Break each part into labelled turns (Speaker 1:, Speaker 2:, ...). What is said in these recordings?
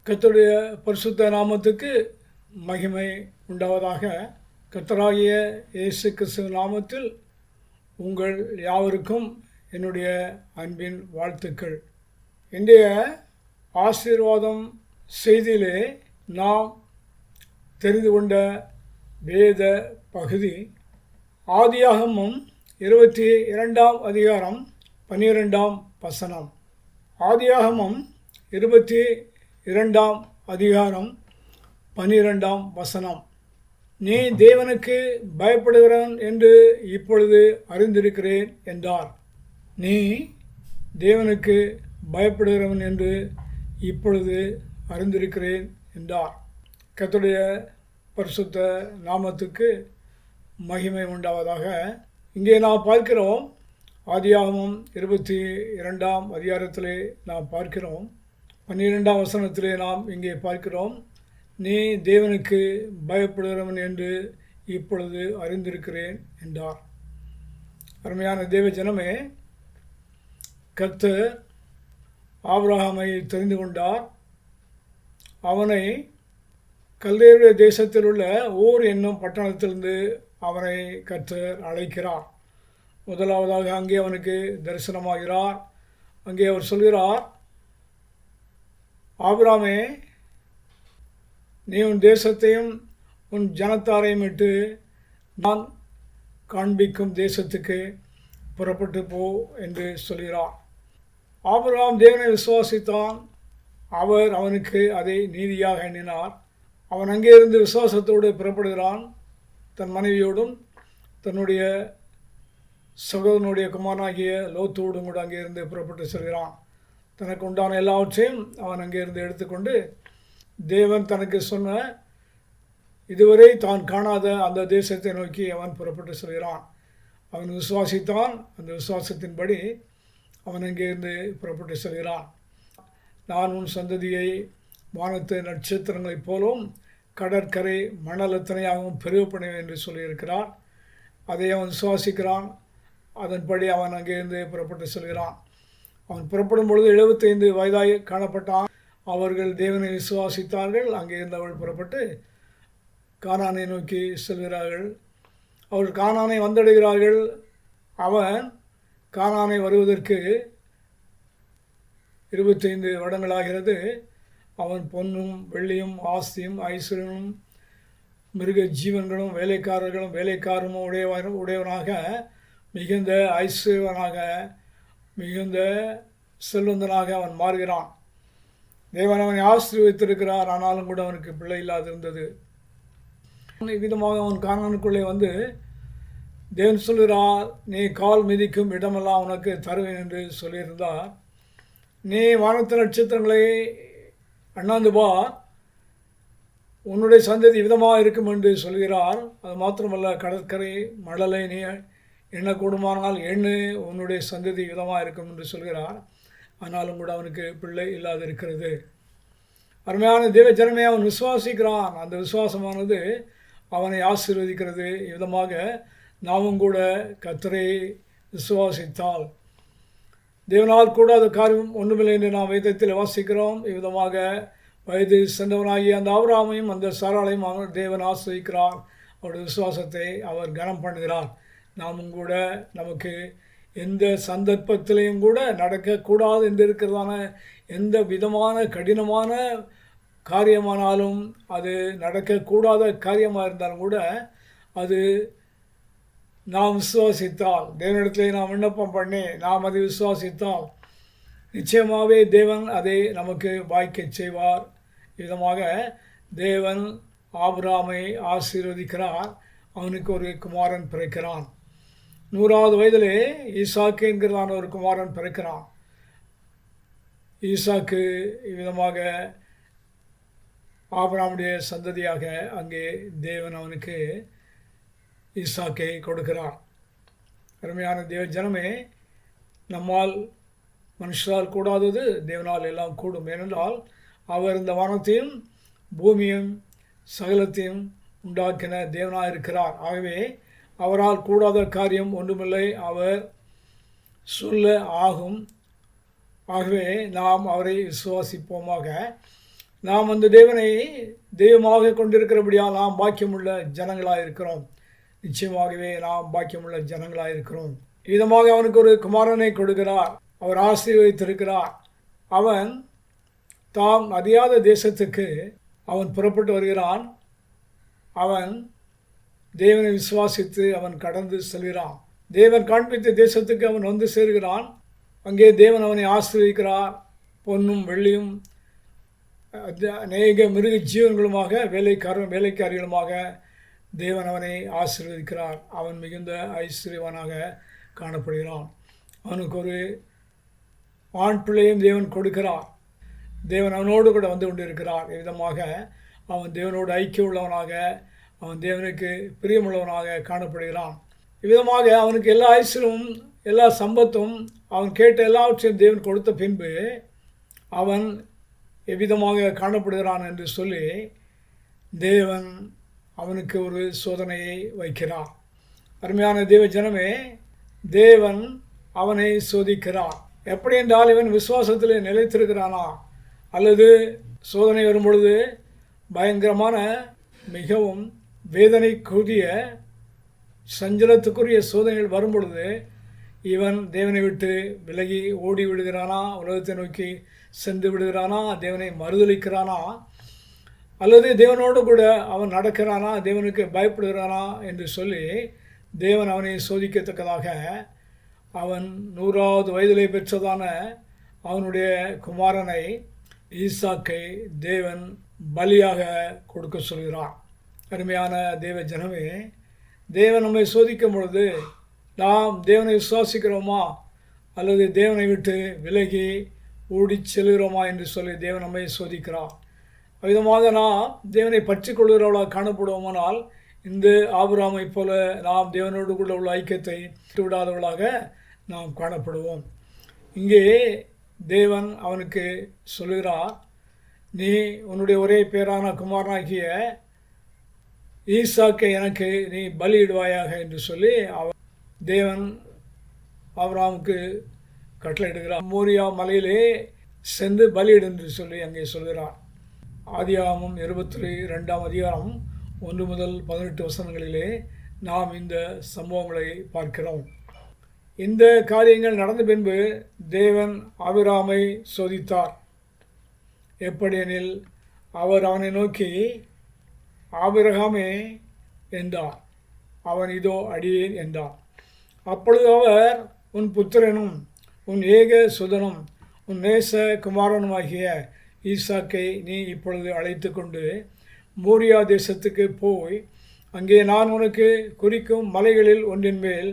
Speaker 1: கர்த்தருடைய பரிசுத்த நாமத்துக்கு மகிமை உண்டாவதாக. கர்த்தராகிய இயேசு கிறிஸ்து நாமத்தில் உங்கள் யாவருக்கும் என்னுடைய அன்பின் வாழ்த்துக்கள். இன்றைய ஆசீர்வாதம் செய்தியிலே நாம் தெரிந்து கொண்ட வேத பகுதி ஆதியாகமம் 22ஆம் அதிகாரம் 12ஆம் வசனம். ஆதியாகமம் 22ஆம் அதிகாரம் 12ஆம் வசனம். நீ தேவனுக்கு பயப்படுகிறவன் என்று இப்பொழுது அறிந்திருக்கிறேன் என்றார். நீ தேவனுக்கு பயப்படுகிறவன் என்று இப்பொழுது அறிந்திருக்கிறேன் என்றார். கர்த்தருடைய பரிசுத்த நாமத்துக்கு மகிமை உண்டாவதாக. இங்கே நாம் பார்க்கிறோம், ஆதியாகமம் 22ஆம் அதிகாரத்திலே நாம் பார்க்கிறோம், 12ஆம் வசனத்திலே நாம் இங்கே பார்க்கிறோம், நீ தேவனுக்கு பயப்படுகிறவன் என்று இப்பொழுது அறிந்திருக்கிறேன் என்றார். அருமையான தேவ ஜனமே, கர்த்தர் ஆபிரகாமை தெரிந்து கொண்டார். அவனை கல்தேயருடைய தேசத்தில் உள்ள ஊர் என்னும் பட்டணத்திலிருந்து அவனை கர்த்தர் அழைக்கிறார். முதலாவதாக அங்கே அவனுக்கு தரிசனமாகிறார். அங்கே அவர் சொல்கிறார், ஆபிரகாமே, நீ உன் தேசத்தையும் உன் ஜனத்தாரையும் விட்டு நான் காண்பிக்கும் தேசத்துக்கு புறப்பட்டு போ என்று சொல்கிறார். ஆபிரகாம் தேவனை விசுவாசித்தான். அவர் அவனுக்கு அதை நீதியாக எண்ணினார். அவன் அங்கே இருந்து விசுவாசத்தோடு புறப்படுகிறான். தன் மனைவியோடும் தன்னுடைய சகோதரனுடைய குமாரனாகிய லோத்தோடும் கூட அங்கே இருந்து புறப்பட்டு செல்கிறான். தனக்கு உண்டான எல்லாவற்றையும் அவன் அங்கேருந்து எடுத்துக்கொண்டு தேவன் தனக்கு சொன்ன இதுவரை தான் காணாத அந்த தேசத்தை நோக்கி அவன் புறப்பட்டு செல்கிறான். அவன் விசுவாசித்தான். அந்த விசுவாசத்தின்படி அவன் அங்கேருந்து புறப்பட்டு செல்கிறான். நான் உன் சந்ததியை வானத்து நட்சத்திரங்களைப் போலும் கடற்கரை மணல் எத்தனையாகவும் பெருகப்படுவேன் என்று சொல்லியிருக்கிறார். அதை அவன் விசுவாசிக்கிறான். அதன்படி அவன் அங்கேருந்து புறப்பட்டு செல்கிறான். அவன் புறப்படும் பொழுது 75 வயதாய் காணப்பட்டான். அவர்கள் தேவனை விசுவாசித்தார்கள். அங்கேருந்து அவர்கள் புறப்பட்டு கானானை நோக்கி செல்கிறார்கள். அவர்கள் கானானை வந்தடைகிறார்கள். அவன் கானானை வருவதற்கு 25 வருடங்களாகிறது. அவன் பொன்னும் வெள்ளியும் ஆஸ்தியும் ஐஸ்வர்யமும் மிருக ஜீவன்களும் வேலைக்காரர்களும் வேலைக்காரமும் உடையவனாக மிகுந்த ஐஸ்வர்யவனாக மிகுந்த செல்வந்தனாக அவன் மாறுகிறான். தேவன் அவனை ஆசீர்வதித்திருக்கிறார். ஆனாலும் கூட அவனுக்கு பிள்ளை இல்லாதிருந்தது. விதமாக அவன் கானானுக்குள்ளே வந்து தேவன் சொல்கிறார், நீ கால் மிதிக்கும் இடமெல்லாம் உனக்கு தருவேன் என்று சொல்லியிருந்தார். நீ வானத்து நட்சத்திரங்களை அண்ணாந்து பார், உன்னுடைய சந்ததி விதமாக இருக்கும் என்று சொல்கிறார். அது மாத்திரமல்ல, கடற்கரை மணலை நீ எண்ணக்கூடுமானால் எண்ணு, உன்னுடைய சந்ததி விதமாக இருக்கும் என்று சொல்கிறார். ஆனாலும் கூட அவனுக்கு பிள்ளை இல்லாது இருக்கிறது. அருமையான தேவ ஜனமே, அவன் விசுவாசிக்கிறான். அந்த விசுவாசமானது அவனை ஆசீர்வதிக்கிறது. விதமாக நாமும் கூட கர்த்தரை விசுவாசித்தால் தேவனால் கூடாத காரியம் ஒன்றுமில்லை என்று நாம் வேதத்தில் வாசிக்கிறோம். இவ்விதமாக வயது சென்றவனாகிய அந்த ஆபிரகாமையும் அந்த சாராளையும் அவர் தேவன் ஆசீர்வதிக்கிறார். அவருடைய விசுவாசத்தை அவர் கனம் பண்ணுகிறார். நாமும் கூட நமக்கு எந்த சந்தர்ப்பத்திலையும் கூட நடக்கக்கூடாது என்று இருக்கிறதான எந்த விதமான கடினமான காரியமானாலும், அது நடக்கக்கூடாத காரியமாக இருந்தாலும் கூட அது நாம் விசுவாசித்தால், தேவனிடத்திலே நாம் விண்ணப்பம் பண்ணி நாம் அதை விசுவாசித்தால் நிச்சயமாகவே தேவன் அதை நமக்கு வாய்க்கச் செய்வார். விதமாக தேவன் ஆபிரகாமை ஆசீர்வதிக்கிறார். அவனுக்கு ஒரு குமாரன் பிறக்கிறான். 100வது வயதிலே ஈசாக்கு என்கிறதான ஒரு குமாரன் பிறக்கிறான். ஈசாக்கு விதமாக ஆபிரகாமுடைய சந்ததியாக அங்கே தேவன் அவனுக்கு ஈசாக்கை கொடுக்கிறார். அருமையான தேவ ஜனமே, நம்மால் மனுஷரால் கூடாதது தேவனால் எல்லாம் கூடும். ஏனென்றால் அவர் இந்த வானத்தையும் பூமியும் சகலத்தையும் உண்டாக்கின தேவனாக இருக்கிறார். ஆகவே அவரால் கூடாத காரியம் ஒன்றுமில்லை. அவர் சொல்ல ஆகும். ஆகவே நாம் அவரை விசுவாசிப்போமாக. நாம் அந்த தேவனை தெய்வமாக கொண்டிருக்கிறபடியால் நாம் பாக்கியமுள்ள ஜனங்களாக இருக்கிறோம். நிச்சயமாகவே நாம் பாக்கியமுள்ள ஜனங்களாக இருக்கிறோம். விதமாக அவனுக்கு ஒரு குமாரனை கொடுக்கிறார். அவர் ஆசீர்வதித்திருக்கிறார். அவன் தாம் அறியாத தேசத்துக்கு அவன் புறப்பட்டு வருகிறான். அவன் தேவனை விசுவாசித்து அவன் கடந்து செல்கிறான். தேவன் காண்பித்த தேசத்துக்கு அவன் வந்து சேர்கிறான். அங்கே தேவன் அவனை ஆசீர்வதிக்கிறார். பொன்னும் வெள்ளியும் அநேக மிருக ஜீவன்களுமாக வேலைக்காரிகளுமாக தேவன் அவனை ஆசீர்வதிக்கிறார். அவன் மிகுந்த ஐஸ்வர்யவானாக காணப்படுகிறான். அவனுக்கு ஒரு ஆண் பிள்ளையும் தேவன் கொடுக்கிறார். தேவன் அவனோடு கூட வந்து கொண்டிருக்கிறார். விதமாக அவன் தேவனோடு ஐக்கியம் உள்ளவனாக, அவன் தேவனுக்கு பிரியமுள்ளவனாக காணப்படுகிறான். இவ்விதமாக அவனுக்கு எல்லா ஐஸ்வர்யமும் எல்லா சம்பத்தும் அவன் கேட்ட எல்லாவற்றையும் தேவன் கொடுத்த பின்பு அவன் எவ்விதமாக காணப்படுகிறான் என்று சொல்லி தேவன் அவனுக்கு ஒரு சோதனையை வைக்கிறார். அருமையான தேவ ஜனமே, தேவன் அவனை சோதிக்கிறார். எப்படி என்றால், இவன் விசுவாசத்தில் நிலைத்திருக்கிறானா, அல்லது சோதனை வரும்பொழுது பயங்கரமான மிகவும் வேதனைக்குரிய சஞ்சலத்துக்குரிய சோதனைகள் வரும்பொழுது இவன் தேவனை விட்டு விலகி ஓடி விடுகிறானா, உலகத்தை நோக்கி சென்று விடுகிறானா, தேவனை மறுதலிக்கிறானா, அல்லது தேவனோடு கூட அவன் நடக்கிறானா, தேவனுக்கு பயப்படுகிறானா என்று சொல்லி தேவன் அவனை சோதிக்கத்தக்கதாக அவன் 100வது வயதிலே பெற்றதான அவனுடைய குமாரனை ஈசாக்கை தேவன் பலியாக கொடுக்க சொல்கிறார். அருமையான தேவ ஜனமே, தேவன் நம்மை சோதிக்கும் பொழுது நாம் தேவனை விசுவாசிக்கிறோமா அல்லது தேவனை விட்டு விலகி ஓடி செல்கிறோமா என்று சொல்லி தேவன் நம்மை சோதிக்கிறார். விதமாக நாம் தேவனை பற்றி கொள்கிறவர்களாக காணப்படுவோமானால் இந்த ஆபிரகாமை போல நாம் தேவனோடு கூட உள்ள ஐக்கியத்தை விடாதவர்களாக நாம் காணப்படுவோம். இங்கே தேவன் அவனுக்கு சொல்கிறார், நீ உன்னுடைய ஒரே பேரான குமாரனாகிய ஈசாக்கை எனக்கு நீ பலியிடுவாயாக என்று சொல்லி தேவன் ஆபிரகாமுக்கு கட்டளையிடுகிறார். மோரியா மலையிலே சென்று பலியிடு என்று சொல்லி அங்கே சொல்கிறார். ஆதியாகமம் 22ஆம் அதிகாரம் 1 முதல் 18 வசனங்களிலே நாம் இந்த சம்பவங்களை பார்க்கிறோம். இந்த காரியங்கள் நடந்த பின்பு தேவன் ஆபிரகாமை சோதித்தார். எப்படியெனில் அவர் அவனை நோக்கி, ஆபிரகாமே என்றார். அவன் இதோ அடியேன் என்றார். அப்பொழுது அவர், உன் புத்திரனும் உன் ஏக சுதனும் உன் நேச குமாரனுமாகிய ஈசாக்கை நீ இப்பொழுது அழைத்து கொண்டு மோரியா தேசத்துக்கு போய் அங்கே நான் உனக்கு குறிக்கும் மலைகளில் ஒன்றின் மேல்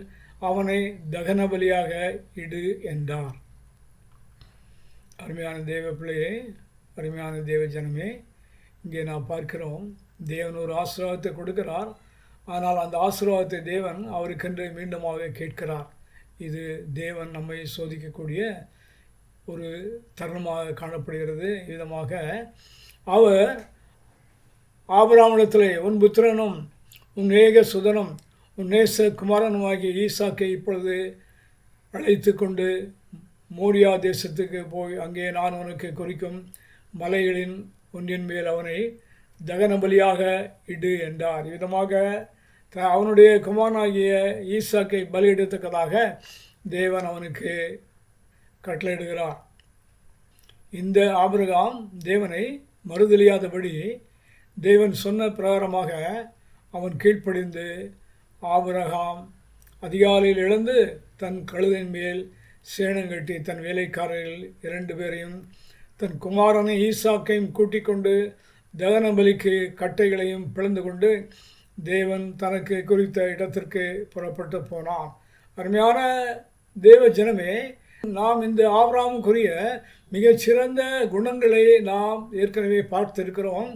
Speaker 1: அவனை தகன பலியாக இடு என்றார். அருமையான தேவ பிள்ளையே, அருமையான தேவ ஜனமே, இங்கே நாம் பார்க்கிறோம், தேவன் ஒரு ஆசீர்வாதத்தை கொடுக்கிறார். ஆனால் அந்த ஆசீர்வாதத்தை தேவன் அவருக்கென்று மீண்டுமாக கேட்கிறார். இது தேவன் நம்மை சோதிக்கக்கூடிய ஒரு தருணமாக காணப்படுகிறது. விதமாக அவர் ஆபிரகாமிடத்திலே, உன் புத்திரனும் உன் ஏக சுதனும் உன் நேச குமாரனுமாகிய ஈசாக்கை இப்பொழுது அழைத்து கொண்டு மோரியா தேசத்துக்கு போய் அங்கே நான் உனக்கு குறிக்கும் மலைகளின் ஒன்றின் மேல் அவனை தகன பலியாக இடு என்றார். விதமாக அவனுடைய குமாரனாகிய ஈசாக்கை பலியிடத்தக்கதாக தேவன் அவனுக்கு கட்டளையிடுகிறார். இந்த ஆபிரகாம் தேவனை மறுதலியாதபடி தேவன் சொன்ன பிரகாரமாக அவன் கீழ்ப்படிந்து, ஆபிரகாம் அதிகாலையில் எழுந்து தன் கழுதையின் மேல் சேணங்கட்டி தன் வேலைக்காரர்கள் 2 பேரையும் தன் குமாரனை ஈசாக்கையும் கூட்டிக் கொண்டு தகன பலிக்கு கட்டைகளையும் பிளந்து கொண்டு தேவன் தனக்கு குறித்த இடத்திற்கு புறப்பட்டு போனான். அருமையான தேவ ஜனமே, நாம் இந்த ஆபிரகாமுக்குரிய மிகச்சிறந்த குணங்களை நாம் ஏற்கனவே பார்த்திருக்கிறோம்.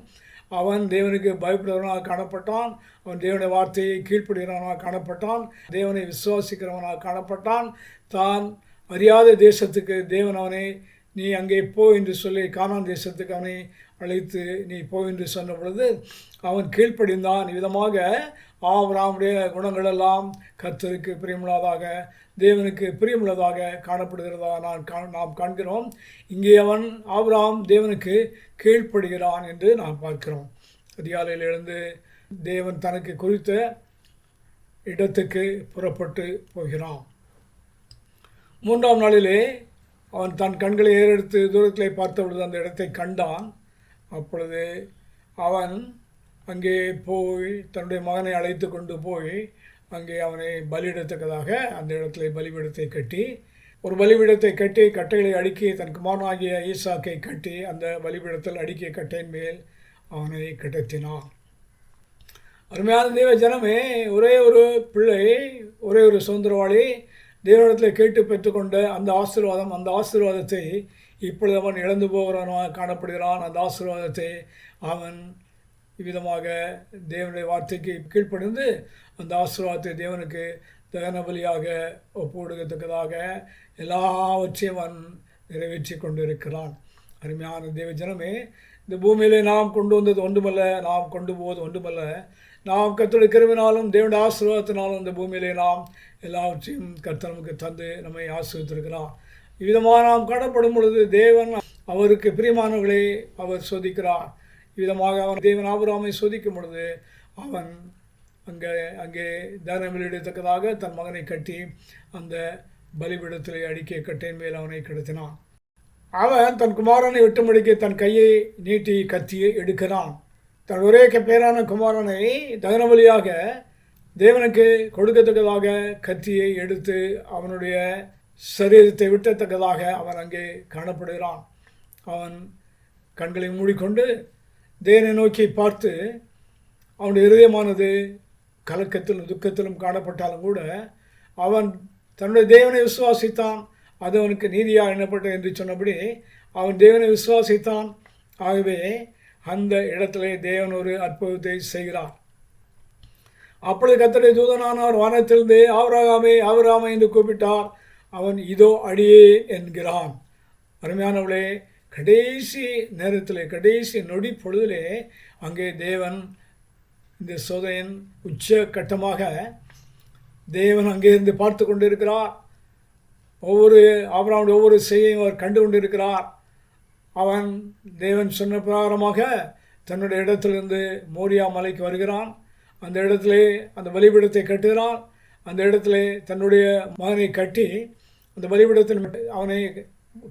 Speaker 1: அவன் தேவனுக்கு பயப்படுகிறவனாக காணப்பட்டான். அவன் தேவனுடைய வார்த்தையை கீழ்ப்படுகிறவனாக காணப்பட்டான். தேவனை விசுவாசிக்கிறவனாக காணப்பட்டான். தான் அறியாத தேசத்துக்கு தேவன் அவனை, நீ அங்கே போ என்று சொல்லி கானான் தேசத்துக்கு அவனை அழைத்து நீ போ என்று சொன்ன பொழுது அவன் கீழ்ப்படிந்தான். விதமாக ஆபிரகாமுடைய குணங்கள் எல்லாம் கர்த்தருக்கு பிரியமுள்ளதாக, தேவனுக்கு பிரியமுள்ளதாக காணப்படுகிறதா நாம் காண்கிறோம். இங்கே ஆபிரகாம் தேவனுக்கு கீழ்ப்படுகிறான் என்று நாம் பார்க்கிறோம். அதிகாலையில் எழுந்து தேவன் தனக்கு குறித்த இடத்துக்கு புறப்பட்டு போகிறான். 3ஆம் நாளிலே அவன் தன் கண்களை ஏறெடுத்து தூரத்திலே பார்த்தபொழுது அந்த இடத்தை கண்டான். அப்பொழுது அவன் அங்கே போய் தன்னுடைய மகனை அழைத்து கொண்டு போய் அங்கே அவனை பலியிடத்தக்கதாக அந்த இடத்துல பலிபீடத்தை கட்டி, ஒரு பலிபீடத்தை கட்டி கட்டைகளை அடுக்கி தன் குமாரனாகிய ஈசாக்கை கட்டி அந்த பலிபீடத்தில் அடுக்கிய கட்டையின் மேல் அவனை கிடத்தினான். அருமையான தேவ ஜனமே, ஒரே ஒரு பிள்ளை, ஒரே ஒரு சுதந்திரவாளி தேவனிடத்தில் கேட்டு பெற்றுக்கொண்ட அந்த ஆசீர்வாதத்தை இப்பொழுது அவன் இழந்து போகிறவனாக காணப்படுகிறான். அந்த ஆசீர்வாதத்தை அவன் இவ்விதமாக தேவனுடைய வார்த்தைக்கு கீழ்ப்படிந்து அந்த ஆசீர்வாதத்தை தேவனுக்கு தகன பலியாக ஒப்புக்கொடுக்கத்தக்கதாக எல்லாவற்றையும் அவன் நிறைவேற்றி கொண்டு இருக்கிறான். அருமையான தேவ ஜனமே, இந்த பூமியிலே நாம் கொண்டு வந்தது ஒன்றுமல்ல, நாம் கொண்டு போவது ஒன்றுமல்ல. நாம் கர்த்தருடைய கிருபையினாலும் தேவனுடைய ஆசீர்வாதத்தினாலும் இந்த பூமியிலே நாம் எல்லாவற்றையும் கர்த்தர் நமக்கு தந்து நம்மை ஆசீர்வதித்திருக்கிறார். இவ்விதமாக நாம் காணப்படும் பொழுது தேவன் அவருக்கு பிரியமானவர்களை அவர் சோதிக்கிறார். இவ்விதமாக அவன் தேவன் ஆபிரகாமை சோதிக்கும் பொழுது அவன் அங்கே தகன பலியிடத்தக்கதாக தன் மகனை கட்டி அந்த பலிபீடத்திலே அடுக்கிய கட்டையின் மேல் அவனை கிடத்தினான். அவன் தன் குமாரனை வெட்டும்படிக்கு தன் கையை நீட்டி கத்தியை எடுக்கிறான். தன் ஒரே பேரான குமாரனை தகன பலியாக தேவனுக்கு கொடுக்கத்தக்கதாக கத்தியை எடுத்து அவனுடைய சரீரத்தை விட்டத்தக்கதாக அவன் அங்கே காணப்படுகிறான். அவன் கண்களை மூடிக்கொண்டு தேவனை நோக்கி பார்த்து, அவனுடைய இருதயமானது கலக்கத்திலும் துக்கத்திலும் காணப்பட்டாலும் கூட அவன் தன்னுடைய தேவனை விசுவாசித்தான். அது அவனுக்கு நீதியாக எண்ணப்பட்டது என்று சொன்னபடி அவன் தேவனை விசுவாசித்தான். ஆகவே அந்த இடத்திலே தேவன் ஒரு அற்புதத்தை செய்கிறார். அப்பொழுது கர்த்தருடைய தூதனானவர் வானத்திலிருந்து ஆபிரகாமே என்று கூப்பிட்டார். அவன் இதோ அடியே என்கிறான். அருமையானவளே, கடைசி நேரத்திலே, கடைசி நொடி பொழுதிலே அங்கே தேவன் இந்த சோதனையின் உச்ச கட்டமாக தேவன் அங்கே இருந்து பார்த்து கொண்டிருக்கிறார். ஆபிரகாமுடைய ஒவ்வொரு செய்தியையும் அவர் கண்டு கொண்டிருக்கிறார். அவன் தேவன் சொன்ன பிரகாரமாக தன்னுடைய இடத்திலிருந்து மோரியா மலைக்கு வருகிறான். அந்த இடத்திலே அந்த பலிபீடத்தை கட்டுகிறான். அந்த இடத்திலே தன்னுடைய மகனை கட்டி அந்த பலிபீடத்தில் அவனை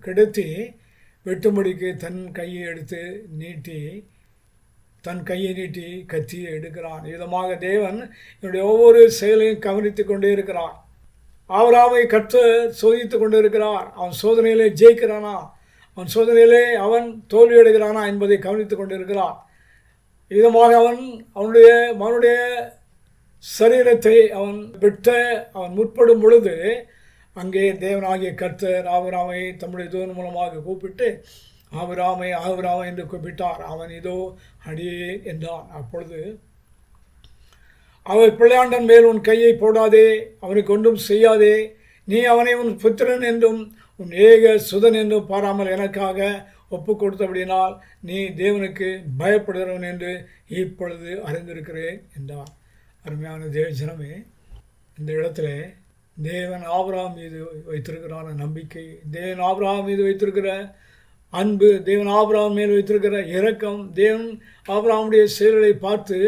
Speaker 1: கிடத்தி வெட்டும்படிக்கு தன் கையை நீட்டி கத்தியை எடுக்கிறான். விதமாக தேவன் என்னுடைய ஒவ்வொரு செயலையும் கவனித்து கொண்டே இருக்கிறார். ஆபிரகாமை கர்த்தர் சோதித்து கொண்டு இருக்கிறார். அவன் சோதனையிலே ஜெயிக்கிறானா, அவன் சோதனையிலே அவன் தோல்வியடைகிறானா என்பதை கவனித்து கொண்டு இருக்கிறார். விதமாக அவனுடைய மகனுடைய சரீரத்தை அவன் அவன் முற்படும் பொழுது அங்கே தேவனாகிய கர்த்தர் ஆபிரகாமை தம்முடைய தூதன் மூலமாக கூப்பிட்டு ஆபிரகாமை என்று கூப்பிட்டார். அவன் இதோ அடியே என்றான். அப்பொழுது அவர் பிள்ளையாண்டன் மேல் உன் கையை போடாதே, அவனுக்கு ஒன்றும் செய்யாதே, நீ அவனை உன் புத்திரன் என்றும் உன் ஏக சுதன் என்றும் பாராமல் எனக்காக ஒப்பு கொடுத்தபடினால் நீ தேவனுக்கு பயப்படுகிறவன் என்று இப்பொழுது அறிந்திருக்கிறேன் என்றார். அருமையான தேவ ஜனமே, இந்த இடத்துல தேவன் ஆபிரகாம் மீது வைத்திருக்கிறான நம்பிக்கை, தேவன் ஆபிரகாம் மீது வைத்திருக்கிற அன்பு, தேவன் ஆபிரகாம் மேல் வைத்திருக்கிற இரக்கம், தேவன் ஆபிரகாமுடைய செயல்களை பார்த்து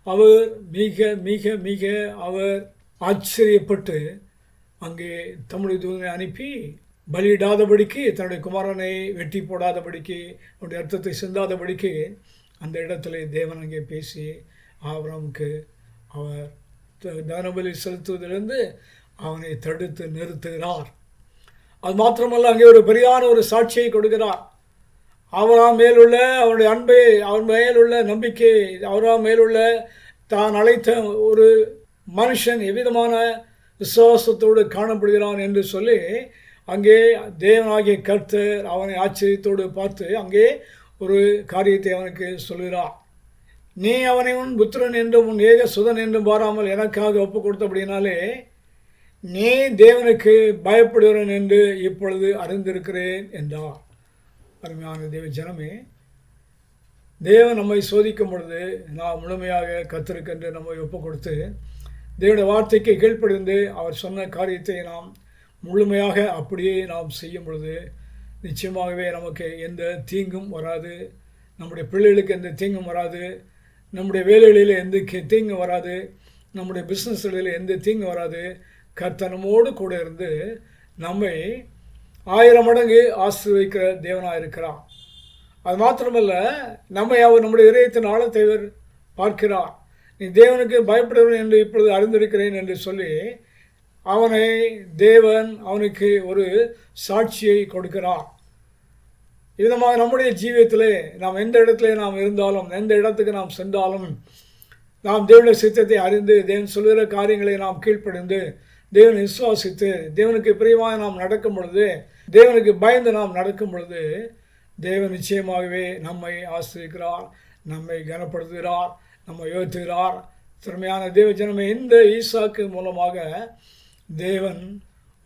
Speaker 1: அவர் மிக மிக மிக அவர் ஆச்சரியப்பட்டு அங்கே தம்முடைய தூதனை அனுப்பி பலியிடாதபடிக்கு, தன்னுடைய குமாரனை வெட்டி போடாதபடிக்கு, அவனுடைய அர்த்தத்தை சிந்தாதபடிக்கு அந்த இடத்துல தேவன் அங்கே பேசி ஆபிரகாமுக்கு அவர் தகனபலி செலுத்துவதிலிருந்து அவனை தடுத்து நிறுத்துகிறார். அது மாத்திரமல்ல, அங்கே ஒரு பெரியான ஒரு சாட்சியை கொடுக்கிறார். ஆபிரகாம் மேலுள்ள அவனுடைய அன்பை, அவன் மேலுள்ள நம்பிக்கை, ஆபிரகாம் மேலுள்ள தான் அழைத்த ஒரு மனுஷன் எவ்விதமான விசுவாசத்தோடு காணப்படுகிறான் என்று சொல்லி அங்கே தேவனாகிய கர்த்தர் அவனை ஆச்சரியத்தோடு பார்த்து அங்கே ஒரு காரியத்தை அவனுக்கு சொல்கிறார். நீ அவனை உன் புத்திரன் என்றும் உன் ஏக சுதன் என்றும் பாராமல் எனக்காக ஒப்பு கொடுத்தபடினாலே நீ தேவனுக்கு பயப்படுகிறன் என்று இப்பொழுது அறிந்திருக்கிறேன் என்றார். அருமையான தேவ ஜனமே, தேவன் நம்மை சோதிக்கும் பொழுது நாம் முழுமையாக கர்த்தருக்கென்று நம்மை ஒப்பு கொடுத்து தேவனுடைய வார்த்தைக்கு கீழ்ப்படிந்து அவர் சொன்ன காரியத்தை நாம் முழுமையாக அப்படியே நாம் செய்யும் பொழுது நிச்சயமாகவே நமக்கு எந்த தீங்கும் வராது. நம்முடைய பிள்ளைகளுக்கு எந்த தீங்கும் வராது. நம்முடைய வேலைகளில் எந்த தீங்கும் வராது. நம்முடைய பிஸ்னஸ்களில் எந்த தீங்கும் வராது. கர்த்தர் நம்மோடு கூட இருந்து நம்மை 1000 மடங்கு ஆசீர்வதிக்கிற தேவனாக இருக்கிறார். அது மாத்திரமல்ல, நம்மை அவர் நம்முடைய இதயத்தின் ஆழத்தை பார்க்கிறார். நீ தேவனுக்கு பயப்படுவன் என்று இப்பொழுது அறிந்திருக்கிறேன் என்று சொல்லி தேவன் அவனுக்கு ஒரு சாட்சியை கொடுக்கிறார். விதமாக நம்முடைய ஜீவியத்திலே நாம் எந்த இடத்துல நாம் இருந்தாலும், எந்த இடத்துக்கு நாம் சென்றாலும், நாம் தேவனுடைய சித்தத்தை அறிந்து தேவன் சொல்கிற காரியங்களை நாம் கீழ்ப்படிந்து தேவனை விசுவாசித்து தேவனுக்கு பிரியமாக நாம் நடக்கும் பொழுது, தேவனுக்கு பயந்து நாம் நடக்கும் பொழுது தேவன் நிச்சயமாகவே நம்மை ஆசீர்வதிக்கிறார், நம்மை கனப்படுத்துகிறார், நம்மை உயர்த்துகிறார். திறமையான தேவ ஜனமே, இந்த ஈசாக்கு மூலமாக தேவன்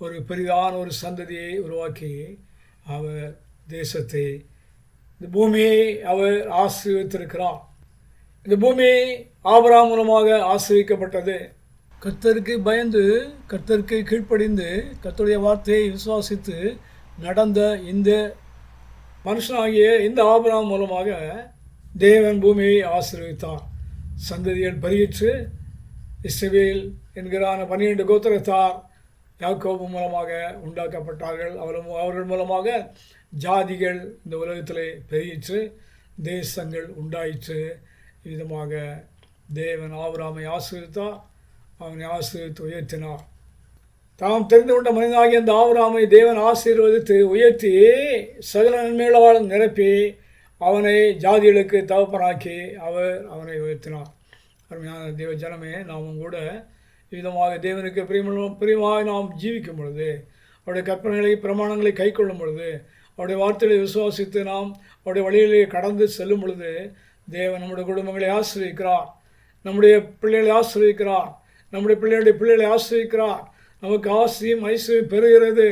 Speaker 1: ஒரு பெரிதான ஒரு சந்ததியை உருவாக்கி அவர் தேசத்தை, இந்த பூமியை அவர் ஆசீர்வதித்திருக்கிறார். இந்த பூமி ஆபிரகாம் மூலமாக ஆசீர்வதிக்கப்பட்டது. கர்த்தருக்கு பயந்து, கர்த்தருக்கு கீழ்ப்படிந்து, கர்த்தருடைய வார்த்தையை விசுவாசித்து நடந்த இந்த மனுஷனாகிய இந்த ஆபிரகாம் மூலமாக தேவன் பூமியை ஆசீர்வதித்தார். சந்ததிகள் பெருகிற்று. இஸ்ரவேல் என்கிறான 12 கோத்திரத்தார் யாக்கோபு மூலமாக உண்டாக்கப்பட்டார்கள். அவர்கள் மூலமாக ஜாதிகள் இந்த உலகத்திலே பெருகிற்று, தேசங்கள் உண்டாயிற்று. விதமாக தேவன் ஆபிரகாமை ஆசீர்வதித்தார், அவனை ஆசீர்வதித்து உயர்த்தினார். தாம் தெரிந்து கொண்ட மனிதனாகிய அந்த ஆபிரகாமை தேவன் ஆசீர்வதித்து உயர்த்தி சகல நன்மைகளால் நிரப்பி அவனை ஜாதிகளுக்கு தகப்பனாக்கி அவனை உயர்த்தினார். அருமையான தேவ ஜனமே, நாமும் கூட விதமாக தேவனுக்கு பிரியமாக நாம் ஜீவிக்கும் பொழுது, அவருடைய கற்பனைகளை பிரமாணங்களை கை கொள்ளும் பொழுது, அவருடைய வார்த்தைகளை விசுவாசித்து நாம் அவருடைய வழியிலே கடந்து செல்லும் பொழுது தேவன் நம்முடைய குடும்பங்களை ஆசீர்வதிக்கிறார், நம்முடைய பிள்ளைகளை ஆசீர்வதிக்கிறார், நம்முடைய பிள்ளைகளை ஆசீர்வதிக்கிறார். நமக்கு ஆசையும் ஐஸ்வர்யம் பெறுகிறது.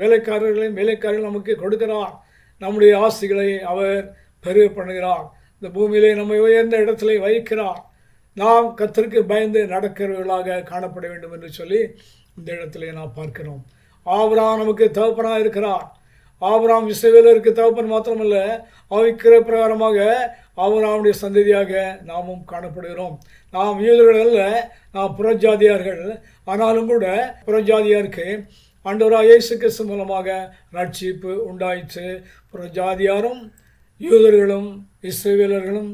Speaker 1: வேலைக்காரர்களையும் நமக்கு கொடுக்கிறார். நம்முடைய ஆசைகளை அவர் பெருக பண்ணுகிறார். இந்த பூமியிலே நம்மை உயர்ந்த இடத்துல வைக்கிறார். நாம் கர்த்தருக்கு பயந்து நடக்கிறவர்களாக காணப்பட வேண்டும் என்று சொல்லி இந்த இடத்துல நாம் பார்க்கிறோம். ஆபிரகாம் நமக்கு தகப்பனாக இருக்கிறார். ஆபிரகாம் இஸ்ரவேலருக்கு தகப்பன் மாத்திரமல்ல, ஆவிக்கிற பிரகாரமாக ஆபிரகாமுடைய சந்ததியாக நாமும் காணப்படுகிறோம். நாம் யூதர்கள் அல்ல, நாம் புறஜாதியார்கள். ஆனாலும் கூட புறஜாதியாருக்கு ஆண்டவராகிய இயேசு கிறிஸ்து மூலமாக ரட்சிப்பு உண்டாயிற்று. புறஜாதியாரும் யூதர்களும் இஸ்ரவேலர்களும்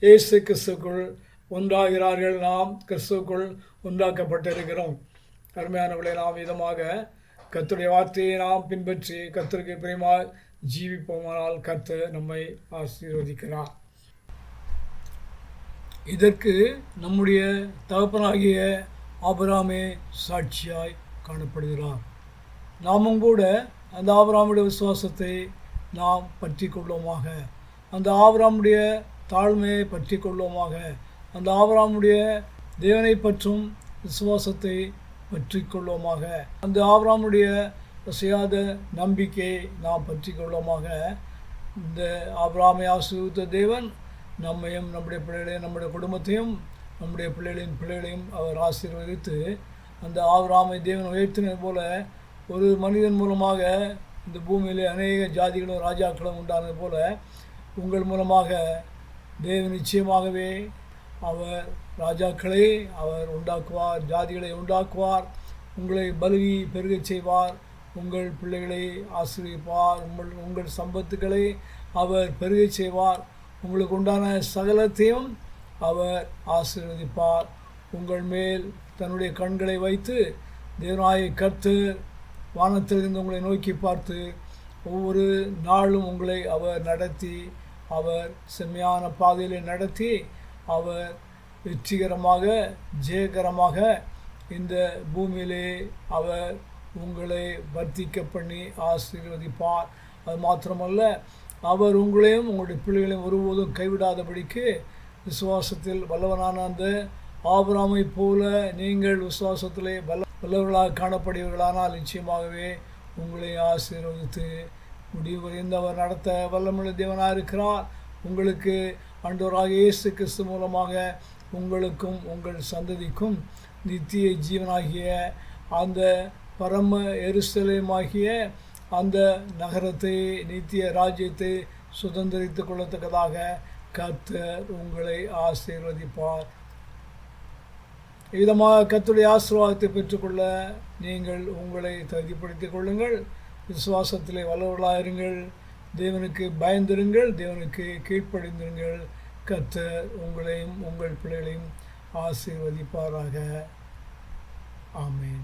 Speaker 1: இயேசு கிறிஸ்துக்குள் ஒன்றாகிறார்கள். நாம் கிறிஸ்துக்குள் ஒன்றாக்கப்பட்டிருக்கிறோம். அருமையானவர்களை, நாம் விதமாக கர்த்தருடைய வார்த்தையை நாம் பின்பற்றி கர்த்தருக்கு பிரியமாக ஜீவிப்போமானால் கர்த்தர் நம்மை ஆசீர்வதிக்கிறார். இதற்கு நம்முடைய தகப்பனாகிய ஆபிரகாமே சாட்சியாய் காணப்படுகிறார். நாமும் கூட அந்த ஆபிரகாமுடைய விசுவாசத்தை நாம் பற்றி கொள்வோமாக. அந்த ஆபிரகாமுடைய தாழ்மையை பற்றி கொள்வோமாக. அந்த ஆபிரகாமுடைய தேவனை பற்றும் விசுவாசத்தை பற்றி கொள்வோமாக. அந்த ஆபிரகாமுடைய அசையாத நம்பிக்கையை நாம் பற்றி கொள்வோமாக. இந்த ஆபிரகாமை ஆசீர்வதித்த தேவன் நம்மையும் நம்முடைய பிள்ளைகளையும் நம்முடைய குடும்பத்தையும் நம்முடைய பிள்ளைகளையும் அவர் ஆசீர்வதித்து, அந்த ஆபிரகாமை தேவன் உயர்த்தினது போல ஒரு மனிதன் மூலமாக இந்த பூமியிலே அநேக ஜாதிகளும் ராஜாக்களும் உண்டானது போல உங்கள் மூலமாக தேவன் நிச்சயமாகவே அவர் ராஜாக்களை அவர் உண்டாக்குவார், ஜாதிகளை உண்டாக்குவார், உங்களை பலுகி பெருகச் செய்வார், உங்கள் பிள்ளைகளை ஆசீர்வதிப்பார், உங்கள் சம்பத்துக்களை அவர் பெருகச் செய்வார், உங்களுக்கு உண்டான சகலத்தையும் அவர் ஆசீர்வதிப்பார். உங்கள் மேல் தன்னுடைய கண்களை வைத்து தேவனாகிய கர்த்தர் வானத்திலிருந்து உங்களை நோக்கி பார்த்து ஒவ்வொரு நாளும் உங்களை அவர் நடத்தி, அவர் செம்மையான பாதையிலே நடத்தி, அவர் வெற்றிகரமாக ஜெயகரமாக இந்த பூமியிலே அவர் உங்களை வர்த்திக்க பண்ணி ஆசீர்வதிப்பார். அது மாத்திரமல்ல, அவர் உங்களையும் உங்களுடைய பிள்ளைகளையும் ஒருபோதும் கைவிடாதபடிக்கு விசுவாசத்தில் வல்லவனான அந்த ஆபிரகாமை போல நீங்கள் விசுவாசத்திலே வல்லவர்களாக காணப்படுவீர்களானால் நிச்சயமாகவே உங்களை ஆசீர்வதித்து முடிவு வரைந்து அவர் நடத்த வல்லமுள்ள தேவனாக இருக்கிறார். உங்களுக்கு ஆண்டவராகிய இயேசு கிறிஸ்து மூலமாக உங்களுக்கும் உங்கள் சந்ததிக்கும் நித்திய ஜீவனாகிய அந்த பரம எருசலேமாகிய அந்த நகரத்தை, நித்திய ராஜ்யத்தை சுதந்திரித்துக் கொள்ளத்தக்கதாக கர்த்தர் உங்களை ஆசீர்வதிப்பார். இவ்விதமாக கர்த்தருடைய ஆசீர்வாதத்தை பெற்றுக்கொள்ள நீங்கள் உங்களை தகுதிப்படுத்திக் கொள்ளுங்கள். விசுவாசத்திலே வல்லவர்களாயிருங்கள். தேவனுக்கு பயந்திருங்கள். தேவனுக்கு கீழ்ப்படிந்திருங்கள். கர்த்தர் உங்களையும் உங்கள் பிள்ளைகளையும் ஆசீர்வதிப்பாராக. ஆமென்.